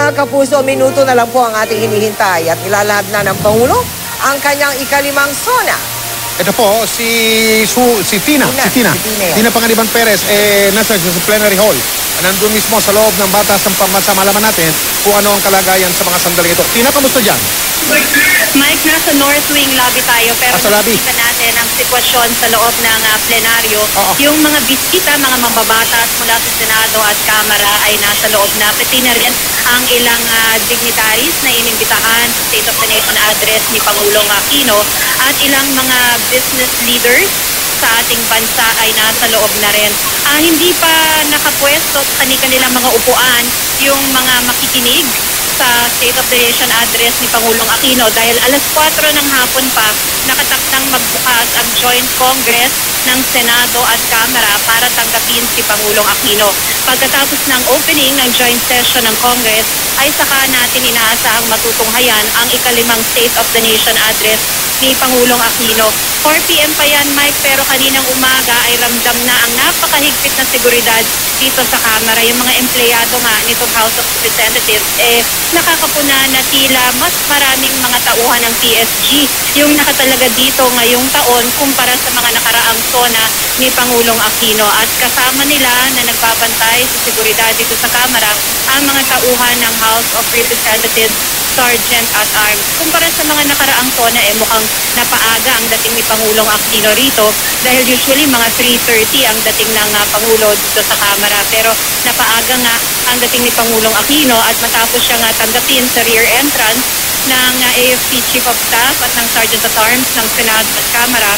mga kapuso, minuto na lang po ang ating hinihintay at ilalahad na ng Pangulo ang kanyang ikalimang SONA. Ito po, si Tina Panganiban Perez, nasa plenary hall. Nandun mismo sa loob ng batas ng pambansa. Malaman natin kung ano ang kalagayan sa mga sandaling ito. Tina, kamusta dyan? Mike, nasa North Wing lobby tayo, pero nakikita natin ang sitwasyon sa loob ng plenaryo. Yung mga bisita, mga mambabatas mula sa Senado at Kamara ay nasa loob na. Pati na rin ang ilang dignitaries na inimbitahan sa State of the Nation address ni Pangulong Aquino at ilang mga business leaders sa ating bansa ay nasa loob na rin. Hindi pa nakapwesto sa kanilang mga upuan yung mga makikinig sa State of the Nation address ni Pangulong Aquino dahil alas 4 ng hapon pa nakatakdang magbukas ang Joint Congress ng Senado at Kamara para tanggapin si Pangulong Aquino. Pagkatapos ng opening ng joint session ng Congress ay saka natin inaasahang matutunghayan ang ikalimang State of the Nation address ni Pangulong Aquino. 4 p.m. pa yan, Mike, pero kaninang umaga ay ramdam na ang napakahigpit na seguridad dito sa Kamara. Yung mga empleyado nga nitong House of Representatives, nakakapuna na tila mas maraming mga tauhan ng PSG yung nakatalaga dito ngayong taon kumpara sa mga nakaraang SONA ni Pangulong Aquino. At kasama nila na nagbabantay sa seguridad dito sa Kamara ang mga tauhan ng House of Representatives Sergeant at Arms. Kumpara sa mga nakaraang SONA, mukhang napaaga ang dating ni Pangulong Aquino rito dahil usually mga 3:30 ang dating ng Pangulo dito sa Kamara. Pero napaaga nga ang dating ni Pangulong Aquino at matapos siya nga tanggapin sa rear entrance ng AFP Chief of Staff at ng Sergeant at Arms ng Senado at Kamara,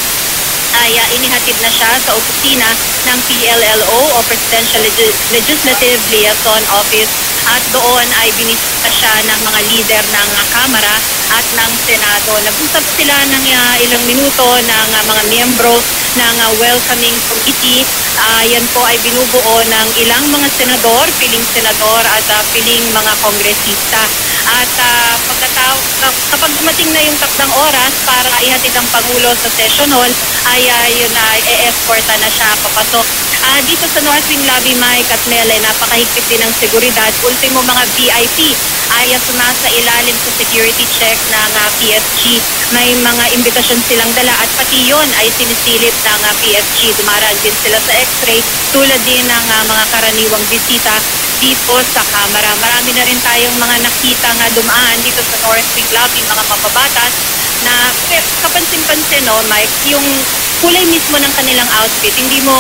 ay inihatid na siya sa opisina ng PLLO o Presidential Legislative Liaison Office at doon ay binisita siya ng mga leader ng Kamara at ng Senado. Nag-usap sila ng ilang minuto ng mga miyembro ng Welcoming Committee. Yan po ay binubuo ng ilang mga senador, piling senador at piling mga kongresista. At kapag dumating na yung takdang oras para ihatid ang Pangulo sa session hall, ay yun na, e-escorta na siya papasok. Dito sa North Wing Lobby, Mike at Mele, napakahigpit din ng seguridad. Ultimo mga VIP ay sumasa ilalim sa security check ng PSG. May mga imbitasyon silang dala at pati yun ay sinisilip ng PSG. Dumaraan din sila sa x-ray tulad din ng mga karaniwang bisita dito sa Kamara. Marami na rin tayong mga nakita nga dumaan dito sa North Wing Lobby, mga mababatas na kapansin-pansin, no, Mike, yung kulay mismo ng kanilang outfit, hindi mo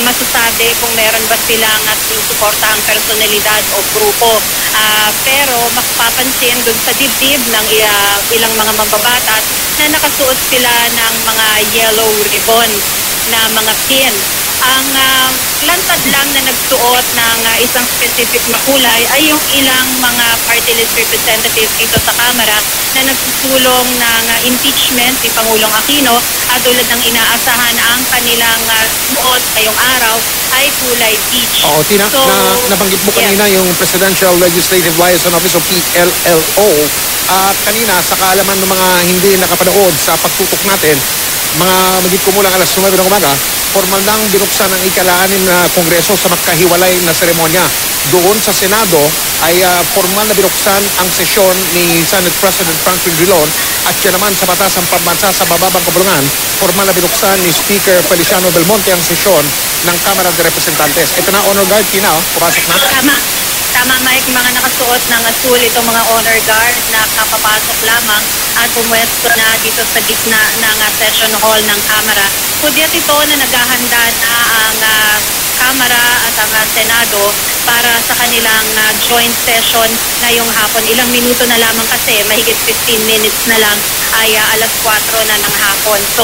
masasabi kung meron ba silang sinusuportahang personalidad o grupo. Pero mapapansin dun sa dibdib ng ilang mga mababatas na nakasuot sila ng mga yellow ribbon na mga pin. Ang lantad lang na nagsuot ng isang specific na kulay ay yung ilang mga party list representatives dito sa Kamara na nagsusulong ng impeachment ni Pangulong Aquino at tulad ng inaasahan ang kanilang suot ngayong araw ay kulay peach. Oo, Tina, nabanggit mo kanina yung Presidential Legislative Liaison Office o PLLO. Kanina, sa kaalaman ng mga hindi nakapanood sa pagtutok natin, mga magigit kumulang alas 9 ng umaga, formal nang binuksan ang ika-6 na Kongreso sa magkahiwalay na seremonya. Doon sa Senado ay formal na binuksan ang sesyon ni Senate President Franklin Drilon at siya naman sa batas ng pambansa sa bababang kapulungan, formal na binuksan ni Speaker Feliciano Belmonte ang sesyon ng Kamara de Representantes. Ito na, Honor Guard, Tina, pumasok na. Tama, Mike, mga nakasuot ng asul itong mga honor guard na kapapasok lamang at pumwesto na dito sa gitna ng session hall ng Kamara. Kudyat ito na naghahanda na ang Kamara at ang Senado para sa kanilang joint session ngayong hapon. Ilang minuto na lamang kasi, mahigit 15 minutes na lang ay alas 4 na ng hapon. So,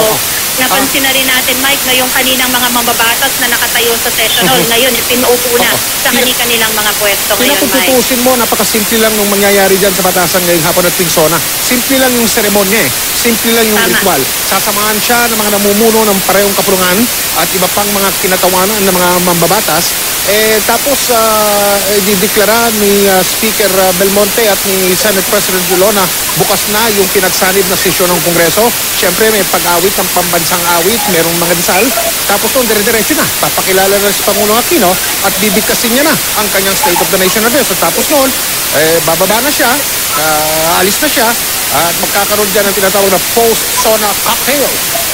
napansin na rin natin, Mike, ngayong kaninang mga mambabatas na nakatayo sa session hall, ngayon pinaupo na sa kanilang mga pwesto ngayon, Mike. Tutusin mo, napakasimple lang nung mangyayari dyan sa batasan ngayong hapon at Pinsona. Simple lang yung seremonya Simple lang yung ritual. Sasamahan siya ng mga namumuno ng parehong kapulungan at iba pang mga kinatawanan ng mga mambabatas. Tapos, dideklara ni Speaker Belmonte at ni Senate President Drilon na bukas na yung pinagsanib na sesyon ng Kongreso. Siyempre, may pag-awit ng pambansa isang awit, merong mga dasal. Tapos doon, dire-diretso na. Papakilala na si Pangulong Aquino at bibigkasin niya na ang kanyang State of the Nation address. At tapos noon, bababa na siya, alis na siya, at magkakaroon dyan ng tinatawag na post-SONA cocktail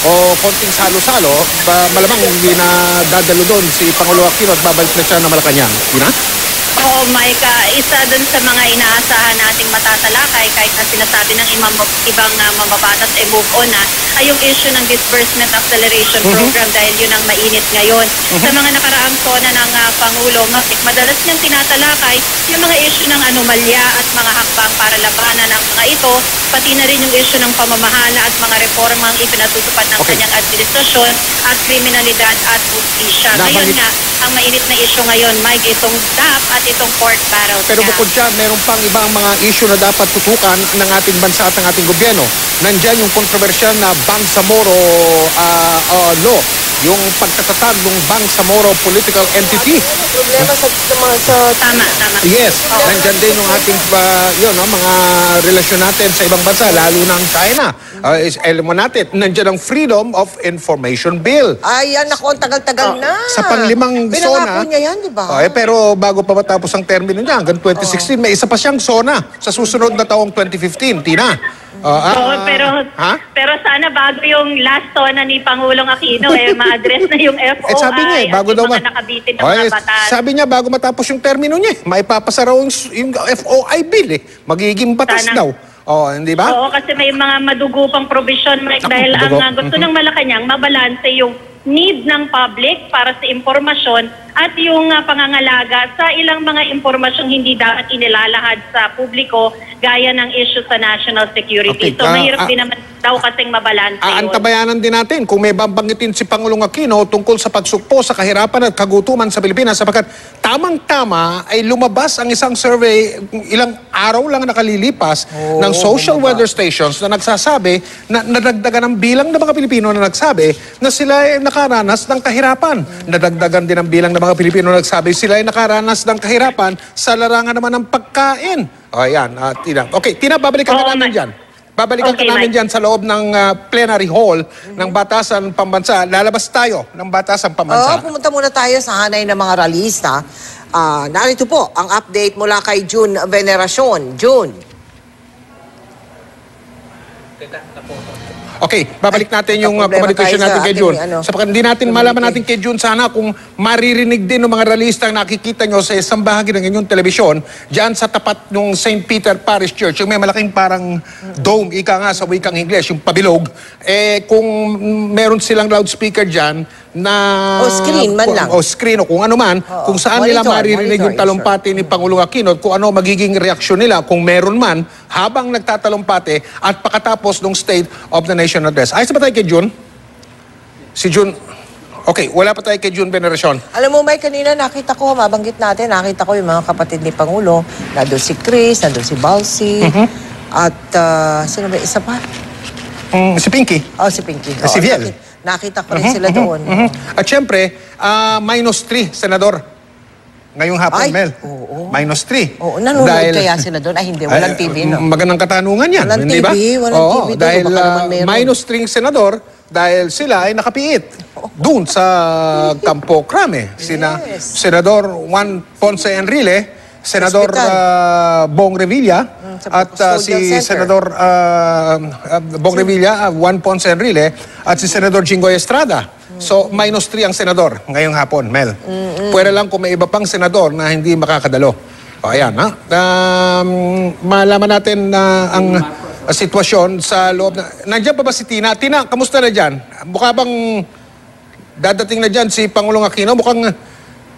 o konting salo-salo. Malamang hindi na dadalo doon si Pangulong Aquino at babalik na siya na Malacanang. Tina? Oo, Mike, isa dun sa mga inaasahan nating matatalakay kahit na sinasabi ng ibang mambabatas move on na ay yung issue ng disbursement acceleration program dahil yun ang mainit ngayon. Sa mga nakaraang SONA ng Pangulo, madalas niyang tinatalakay yung mga issue ng anomalya at mga hakbang para labanan ng mga ito, pati na rin yung issue ng pamamahala at mga reformang ipinatutupad ng kanyang administrasyon at kriminalidad at justisya. Ngayon nga, ang mainit na issue ngayon, Mike, itong DAP at itong court battles. Pero bukod dyan, meron pang ibang mga issue na dapat tutukan ng ating bansa at ng ating gobyerno. Nandyan yung kontrobersyal na Bangsamoro law, yung pagtatatag ng Bangsamoro political entity. Problema sa Tama. Yes, nandyan din yung ating mga relasyon natin sa ibang bansa, lalo ng China. Alam mo natin, nandyan ang Freedom of Information Bill. Ay, yan ako, ang tagal-tagal na. Sa panglimang Pinangako SONA. niya yan, di ba? Pero bago pa matapos ang termino niya, hanggang 2016, may isa pa siyang SONA sa susunod na taong 2015. Tina? Pero sana bago yung last SONA ni Pangulong Aquino, ma-address na yung FOI sabi niya, bago at daw yung mga nakabitin ng mga batas. Sabi niya, bago matapos yung termino niya, maipapasa raw yung FOI bill Magiging batas Sana. daw. Hindi ba? Oo, kasi may mga madugo pang provision, Mike, dahil ang gusto ng Malacanang, mabalanse yung need ng public para sa impormasyon at yung pangangalaga sa ilang mga impormasyong hindi dapat inilalahad sa publiko gaya ng issue sa national security. Okay, So mahirap din naman daw kasing mabalanse yun. Antabayanan din natin kung may babanggitin si Pangulong Aquino tungkol sa pagsukpo sa kahirapan at kagutuman sa Pilipinas sapagkat tamang-tama ay lumabas ang isang survey ilang araw lang nakalilipas ng social weather stations na nagsasabi na nadagdagan ang bilang ng mga Pilipino na nagsabi na sila ay nakaranas ng kahirapan. Nadagdagan din ang bilang ng mga Pilipino na nagsabi sila ay nakaranas ng kahirapan sa larangan naman ng pagkain. Ayan, Tina. Okay, Tina, babalikan ka namin dyan. Babalikan ka namin dyan sa loob ng plenary hall ng Batasan Pambansa. Lalabas tayo ng Batasan Pambansa. Pumunta muna tayo sa hanay ng mga ralista. Narito po ang update mula kay June Veneracion. June. Okay, babalik natin yung communication natin kay June. Sapagkat hindi natin malaman natin kay June sana kung maririnig din ng mga realista ang nakikita nyo sa isang bahagi ng inyong telebisyon dyan sa tapat ng St. Peter Parish Church, yung may malaking parang dome, ika nga sa wikang Ingles, yung pabilog. Kung meron silang loudspeaker dyan na... O screen man lang. O screen o kung ano man, kung saan nila maririnig yung talumpati ni Pangulong Aquino, kung ano magiging reaksyon nila, kung meron man, habang nagtatalumpati at pakatapos ng State of the Nation Address. Ayos ba tayo kay June? Si June... Okay, wala pa tayo kay June Veneracion. Alam mo, Mike, kanina nakita ko, mabanggit natin, nakita ko yung mga kapatid ni Pangulo. Nandun si Chris, nandun si Balsi, at sino ba isa pa? Si Pinky. Si Pinky. Si Viel. Nakita ko rin sila doon. At syempre, -3, Senador. Ngayong hapon, Mel. Oo. -3. Oo, nanonood kaya sila doon? Ay, hindi. Walang TV, no? Magandang katanungan yan. Walang hindi TV, ba? walang TV doon. Dahil Baka naman meron. -3 Senador, dahil sila ay nakapiit doon sa Campo Crame. Senador Juan Ponce Enrile, Senador Bong Revilla, at si Senador Bong Revilla, Juan Ponce Enrile, at si Senador Jinggoy Estrada. So, -3 ang senador ngayong hapon, Mel. Pwede lang kung may iba pang senador na hindi makakadalo. Ayan, ha? Malaman natin na ang sitwasyon sa loob na... Nandiyan pa ba si Tina? Tina, kamusta na dyan? Mukha bang dadating na dyan si Pangulong Aquino? Mukhang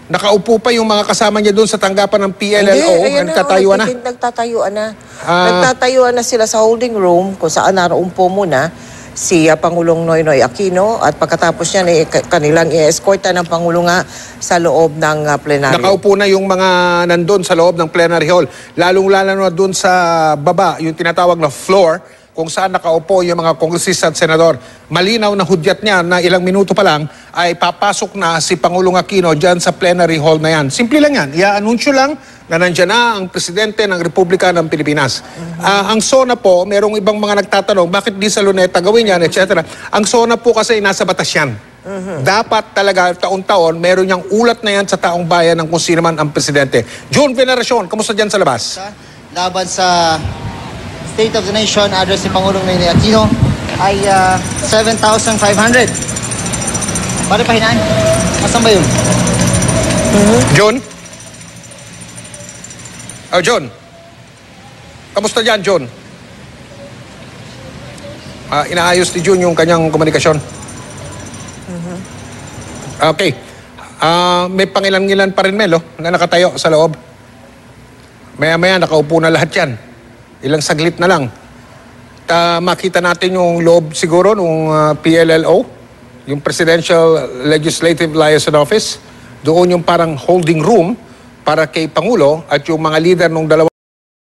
nakaupo pa yung mga kasama niya doon sa tanggapan ng PLLO. Nagtatayuan na. Nagtatayuan na. Nagtatayuan na sila sa holding room kung saan naroumpo muna si Pangulong Noynoy Aquino at pagkatapos niya kanilang i-escorta ng Pangulo nga sa loob ng plenaryo. Nakaupo na yung mga nandun sa loob ng plenary hall. Lalong-lalo na doon sa baba, yung tinatawag na floor, kung saan nakaupo yung mga kongresista at senador. Malinaw na hudyat niya na ilang minuto pa lang ay papasok na si Pangulong Aquino dyan sa plenary hall na yan. Simple lang yan. I-anunsyo lang na nandyan na ang presidente ng Republika ng Pilipinas. Ang SONA po, merong ibang mga nagtatanong, bakit di sa Luneta gawin yan, etc. Ang SONA po kasi nasa batas yan. Dapat talaga taon-taon, meron niyang ulat na yan sa taong bayan ng kung sino man ang presidente. June Veneracion, kamusta dyan sa labas? Laban sa State of the Nation address ni Pangulong Noynoy Aquino ay 7,500. Pare pahinaan. Asan ba yun? John? Oh, John. Kamusta dyan, John? Inaayos ni June yung kanyang komunikasyon. Okay. May pangilan-ngilan pa rin, Melo, na nakatayo sa loob. Maya-maya, nakaupo na lahat yan. Ilang saglit na lang. Makita natin yung loob siguro ng PLLO, yung Presidential Legislative Liaison Office. Doon yung parang holding room para kay Pangulo at yung mga leader ng dalawang